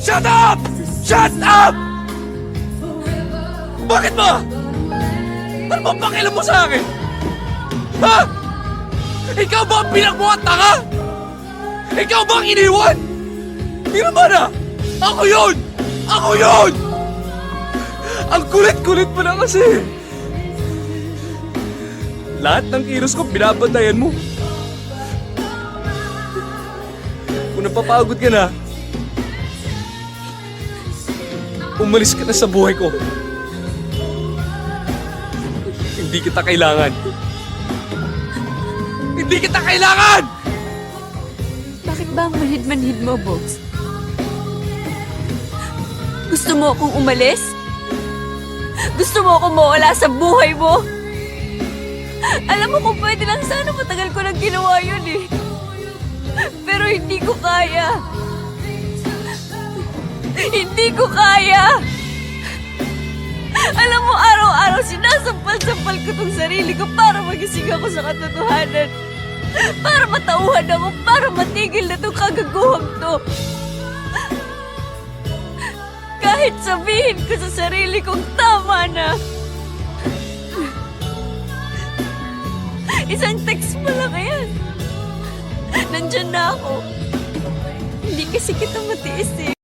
Shut up! Shut up! Bakit ba? Ano bang pakialam mo sa akin? Ha? Ikaw ba ang pinagbuhat ka? Ikaw ba ang iniwan? Hindi naman ah! Ako yun! Ako yun! Ang kulit-kulit mo na kasi! Lahat ng kilos ko binabantayan mo. Kung napapagod ka na, umalis ka na sa buhay ko. Hindi kita kailangan. Hindi kita kailangan! Bakit ba ang manhid-manhid mo, Bogs? Gusto mo akong umalis? Gusto mo akong mawala sa buhay mo? Alam mo kung pwede lang sana matagal ko nang ginawa yun eh. Pero hindi ko kaya. Hindi ko kaya! Alam mo, araw-araw sinasampal-sampal ko tong sarili ko para magising ako sa katotohanan. Para matauhan ako, para matigil na tong kagaguhang to. Kahit sabihin ko sa sarili kong tama na. Isang text mo lang yan. Nandyan na ako. Hindi kasi kita matiis eh.